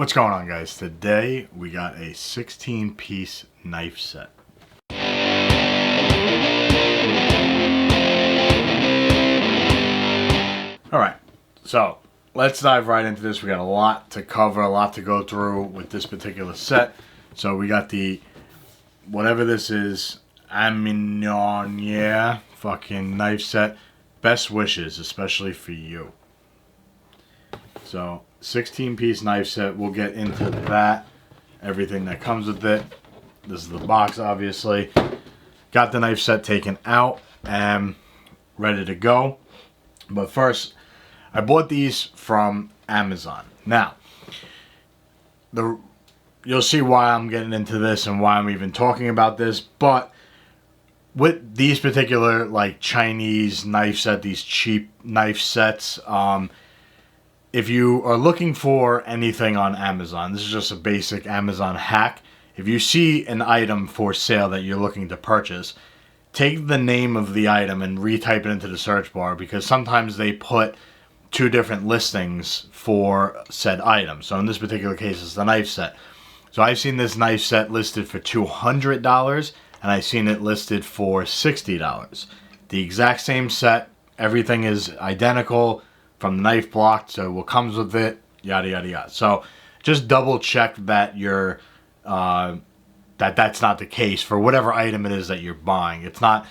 What's going on, guys? Today we got a 16-piece knife set. Alright, so let's dive right into this. We got a lot to cover, a lot to go through with this particular set. So we got the, whatever this is, Amonior fucking knife set. Best wishes, especially for you. So 16-piece knife set. We'll get into that, everything that comes with it. This is the box, obviously. Got the knife set taken out and ready to go. But first, I bought these from Amazon. Now, you'll see why I'm getting into this and why I'm even talking about this. But with these particular like Chinese knife set, these cheap knife sets, if you are looking for anything on Amazon, this is just a basic Amazon hack. If you see an item for sale that you're looking to purchase, take the name of the item and retype it into the search bar, because sometimes they put two different listings for said item. So in this particular case, it's the knife set. So I've seen this knife set listed for $200 and I've seen it listed for $60. The exact same set, everything is identical from the knife block, so what comes with it, yada yada yada. So just double check that you're that's not the case for whatever item it is that you're buying. It's not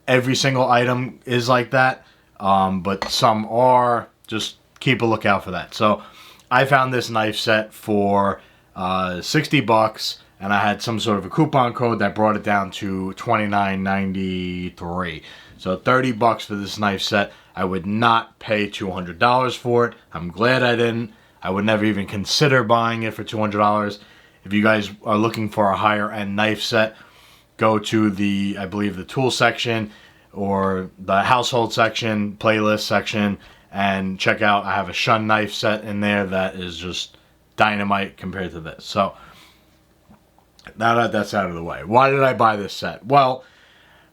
every single item is like that, but some are. Just keep a lookout for that. So I found this knife set for $60, and I had some sort of a coupon code that brought it down to $29.93. So $30 for this knife set. I would not pay $200 for it. I'm glad I didn't. I would never even consider buying it for $200. If you guys are looking for a higher end knife set, go to the, I believe, the tool section or the household section, playlist section, and check out, I have a Shun knife set in there that is just dynamite compared to this. So now that that's out of the way, why did I buy this set? Well,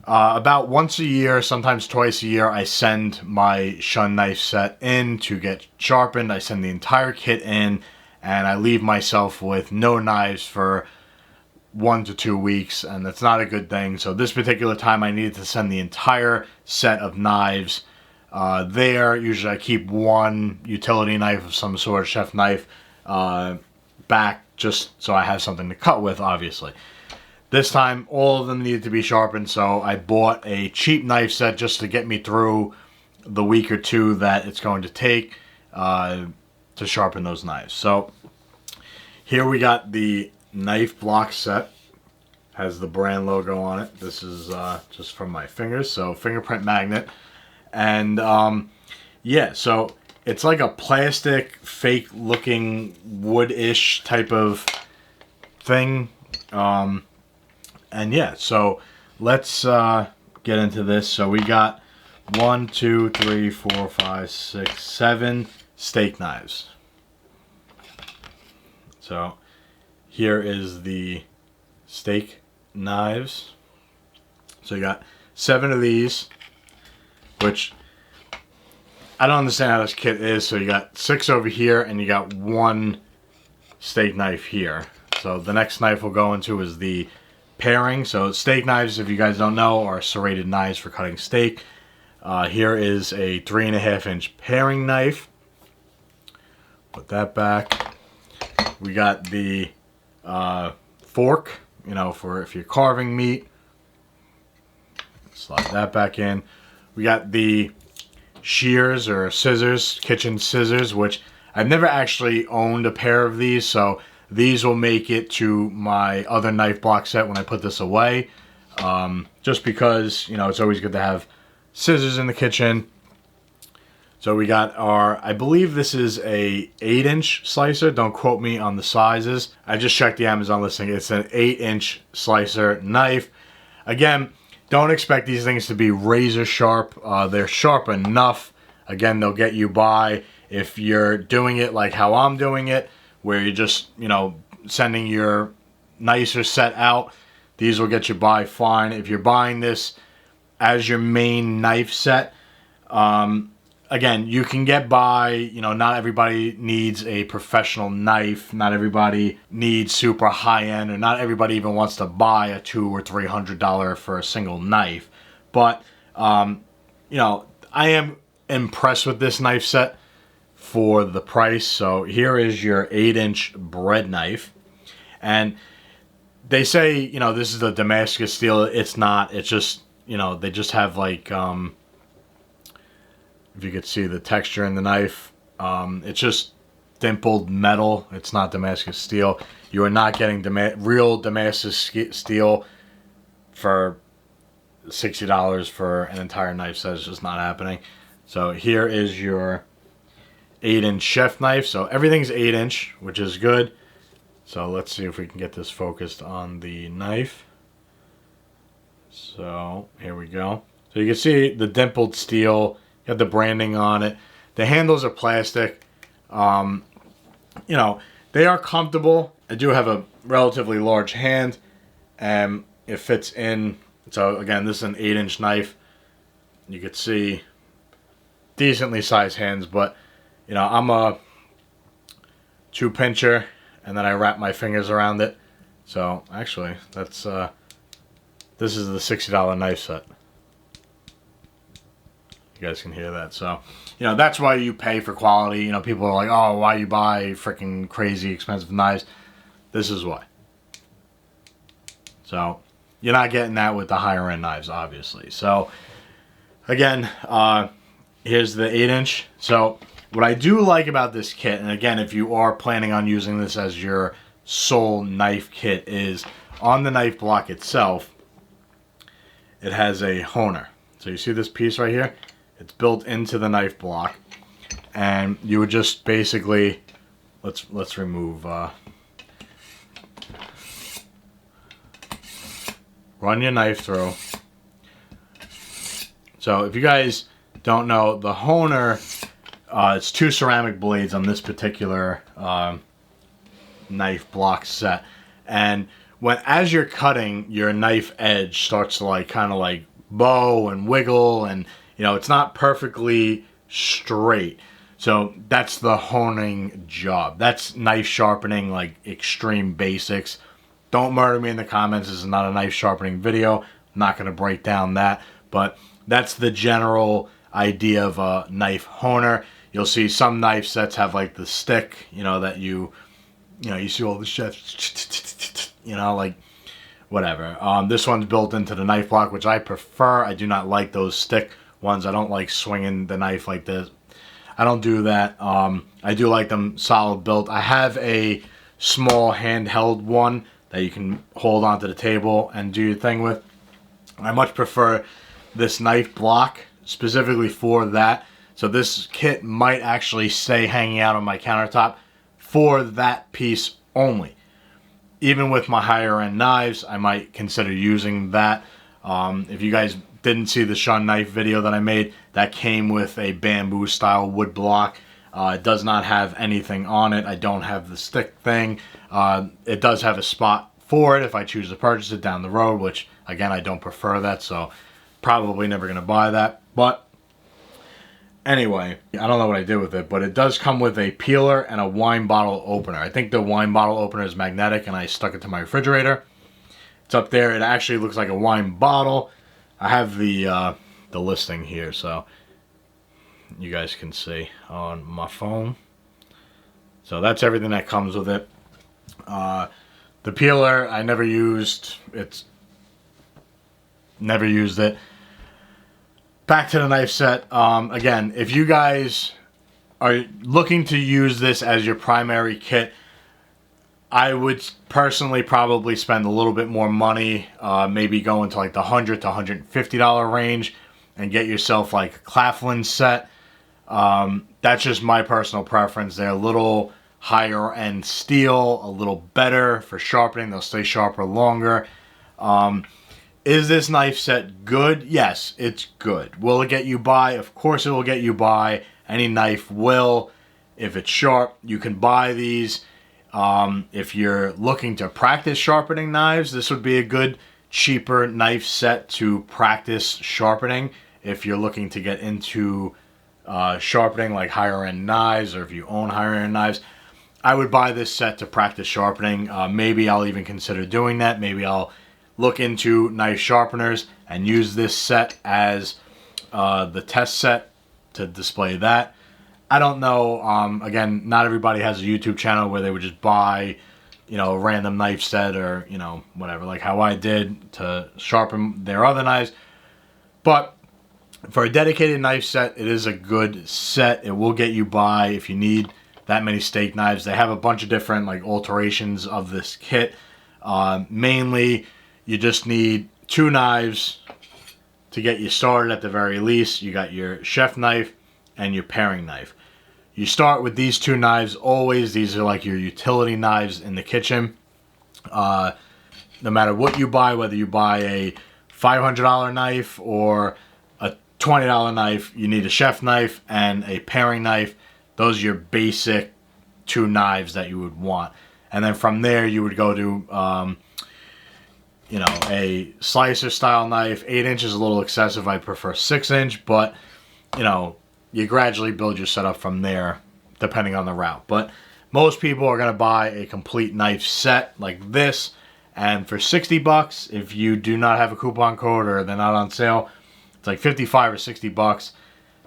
about once a year, sometimes twice a year, I send my Shun knife set in to get sharpened. I send the entire kit in, and I leave myself with no knives for 1 to 2 weeks, and that's not a good thing. So this particular time, I needed to send the entire set of knives there. Usually I keep one utility knife of some sort, chef knife, back just so I have something to cut with, obviously. This time, all of them needed to be sharpened, so I bought a cheap knife set just to get me through the week or two that it's going to take to sharpen those knives. So here we got the knife block set. Has the brand logo on it. This is just from my fingers, so fingerprint magnet. And yeah, so it's like a plastic, fake looking wood-ish type of thing. And yeah, so let's get into this. So we got 1, 2, 3, 4, 5, 6, 7 steak knives. So here is the steak knives. So you got 7 of these, which I don't understand how this kit is. So you got 6 over here and you got 1 steak knife here. So the next knife we'll go into is the paring. So steak knives, if you guys don't know, are serrated knives for cutting steak. Here is a 3.5-inch paring knife. Put that back. We got the fork, you know, for if you're carving meat. Slide that back in. We got the shears or scissors, kitchen scissors, which I've never actually owned a pair of these, so these will make it to my other knife block set when I put this away. Just because, you know, it's always good to have scissors in the kitchen. So we got our, I believe this is a 8-inch slicer. Don't quote me on the sizes. I just checked the Amazon listing. It's an 8-inch slicer knife. Again, don't expect these things to be razor sharp. They're sharp enough. Again, they'll get you by. If you're doing it like how I'm doing it, where you're just, you know, sending your nicer set out, these will get you by fine. If you're buying this as your main knife set, again, you can get by, you know, not everybody needs a professional knife. Not everybody needs super high end, or not everybody even wants to buy a $200 or $300 for a single knife. But, you know, I am impressed with this knife set for the price. So here is your 8-inch bread knife. And they say, you know, this is the Damascus steel. It's not. It's just, you know, they just have like, if you could see the texture in the knife, it's just dimpled metal. It's not Damascus steel. You are not getting real Damascus steel for $60 for an entire knife set. It's just not happening. So here is your 8-inch chef knife. So everything's 8-inch, which is good. So let's see if we can get this focused on the knife. So here we go. So you can see the dimpled steel. You have the branding on it. The handles are plastic. You know, they are comfortable. I do have a relatively large hand, and it fits in. So again, this is an 8-inch knife. You could see decently sized hands, but you know, I'm a 2-pincher, and then I wrap my fingers around it. So actually, that's this is the $60 knife set. You guys can hear that. So, you know, that's why you pay for quality. You know, people are like, oh, why you buy freaking crazy expensive knives? This is why. So, you're not getting that with the higher end knives, obviously. So, again, here's the 8-inch. So, what I do like about this kit, and again, if you are planning on using this as your sole knife kit, is on the knife block itself, it has a honer. So, you see this piece right here? It's built into the knife block, and you would just basically, let's remove, run your knife through. So if you guys don't know, the honer, it's 2 ceramic blades on this particular knife block set, and as you're cutting, your knife edge starts to like kind of like bow and wiggle, and you know, it's not perfectly straight. So that's the honing job. That's knife sharpening, like extreme basics. Don't murder me in the comments. This is not a knife sharpening video. I'm not going to break down that. But that's the general idea of a knife honer. You'll see some knife sets have like the stick, you know, that you see all the shit, you know, like whatever. This one's built into the knife block, which I prefer. I do not like those stick ones. I don't like swinging the knife like this. I don't do that. I do like them solid built. I have a small handheld one that you can hold onto the table and do your thing with. I much prefer this knife block specifically for that. So this kit might actually stay hanging out on my countertop for that piece only. Even with my higher end knives, I might consider using that. If you guys didn't see the Sean knife video that I made, that came with a bamboo style wood block. It does not have anything on it. I don't have the stick thing. It does have a spot for it if I choose to purchase it down the road, which again, I don't prefer that, so probably never going to buy that. But anyway, I don't know what I did with it, but it does come with a peeler and a wine bottle opener. I think the wine bottle opener is magnetic, and I stuck it to my refrigerator. It's up there. It actually looks like a wine bottle. I have the listing here, so you guys can see on my phone. So that's everything that comes with it. The peeler I never used. Never used it. Back to the knife set. Again, if you guys are looking to use this as your primary kit, I would personally probably spend a little bit more money, maybe go into like the $100 to $150 range and get yourself like a Claflin set. That's just my personal preference. They're a little higher end steel, a little better for sharpening. They'll stay sharper longer. Is this knife set good? Yes, it's good. Will it get you by? Of course it will get you by. Any knife will. If it's sharp, you can buy these. If you're looking to practice sharpening knives, this would be a good, cheaper knife set to practice sharpening. If you're looking to get into sharpening, like higher end knives, or if you own higher end knives, I would buy this set to practice sharpening. Maybe I'll even consider doing that. Maybe I'll look into knife sharpeners and use this set as the test set to display that. I don't know. Again, not everybody has a YouTube channel where they would just buy, you know, a random knife set, or, you know, whatever, like how I did to sharpen their other knives. But for a dedicated knife set, it is a good set. It will get you by if you need that many steak knives. They have a bunch of different like alterations of this kit. Mainly, you just need 2 knives to get you started at the very least. You got your chef knife and your paring knife. You start with these 2 knives always. These are like your utility knives in the kitchen. No matter what you buy, whether you buy a $500 knife or a $20 knife, you need a chef knife and a paring knife. Those are your basic 2 knives that you would want. And then from there, you would go to, you know, a slicer style knife. 8 inches is a little excessive. I prefer 6 inch, but, you know, you gradually build your setup from there, depending on the route. But most people are going to buy a complete knife set like this. And for 60 bucks, if you do not have a coupon code or they're not on sale, it's like 55 or 60 bucks.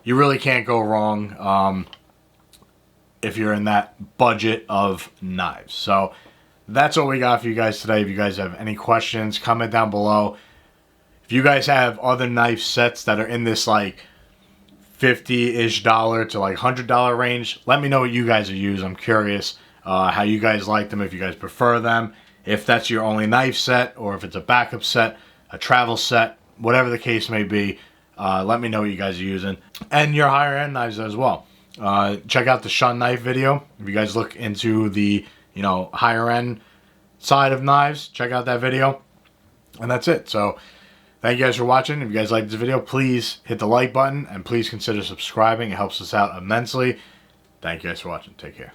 You really can't go wrong if you're in that budget of knives. So that's what we got for you guys today. If you guys have any questions, comment down below. If you guys have other knife sets that are in this like $50-ish to like $100 range, let me know what you guys are using. I'm curious how you guys like them, if you guys prefer them. If that's your only knife set, or if it's a backup set, a travel set, whatever the case may be, let me know what you guys are using. And your higher end knives as well. Check out the Shun knife video. If you guys look into the, you know, higher end side of knives, check out that video. And that's it. So thank you guys for watching. If you guys liked this video, please hit the like button and please consider subscribing. It helps us out immensely. Thank you guys for watching. Take care.